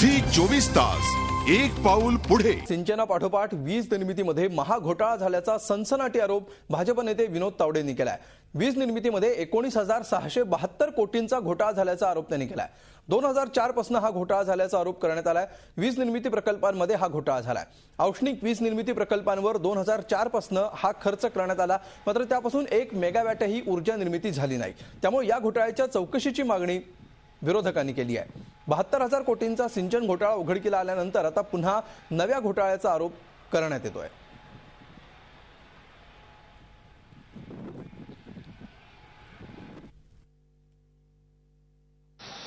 Zee 24 तास एक पाऊल पुढे। सिंचनापाठोपाठ वीज निर्मितीमध्ये महाघोटाळा झाल्याचा सनसनाटी आरोप भाजप नेते विनोद तावडेंनी केलाय। वीज निर्मितीमध्ये 19,672 कोटींचा घोटाळा झाल्याचा आरोप त्यांनी केलाय। 2004 पासून हा घोटाळा झाल्याचा आरोप करण्यात आलाय। वीज निर्मिती प्रकल्पांमध्ये हा घोटाळा झालाय। औष्णिक वीज निर्मिती प्रकल्पांवर 2004 पासून हा खर्च करण्यात आला, मात्र त्यापासून 1 मेगावॅटही ऊर्जा निर्मिती झाली नाही। त्यामुळे या घोटाळ्याच्या चौकशीची मागणी विरोधकांनी केली आहे। 72,000 कोटींचा सिंचन घोटाळा उघडकीला आल्यानंतर आता पुन्हा नव्या घोटाळ्याचा आरोप करण्यात येतोय।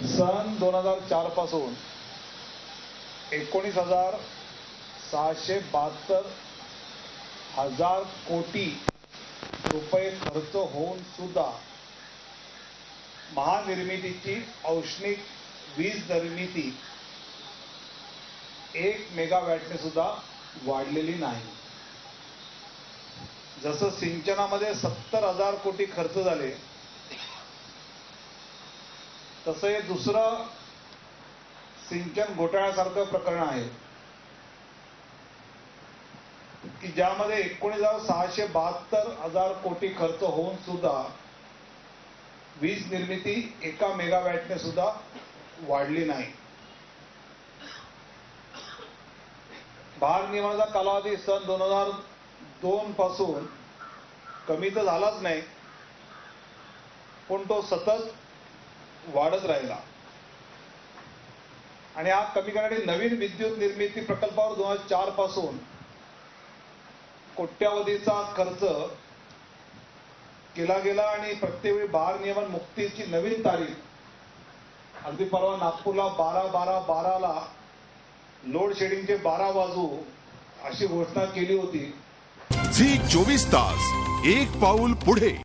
सन 2004 पासून 19,672 कोटी रुपये खर्च होऊन सुद्धा महानिर्मितीची औष्णिक वीज निर्मिती 1 मेगावॅटने सुद्धा वाढलेली नाही। जसं सिंचनामध्ये 70,000 कोटी खर्च झाले, तसं हे दुसरं सिंचन घोटाळ्यासारखं प्रकरण आहे की ज्यामध्ये 19,672 कोटी खर्च होऊन सुद्धा वीज निर्मिती 1 मेगावॅटने सुद्धा वाढली नाही। भारनियमनाचा कालावधी सन 2002 पासून कमी तर झालाच नाही, पण तो सतत वाढत राहिला आणि हा कमी करण्यासाठी नवीन विद्युत निर्मिती प्रकल्पावर 2004 पासून कोट्यावधीचा खर्च केला गेला आणि प्रत्येक वेळी भारनियमन मुक्तीची नवीन तारीख, अगदी परवा नागपूरला 12/12/12 ला लोड शेडिंगचे 12 वाजू अशी घोषणा केली होती। झी 24 तास एक पाऊल पुढे।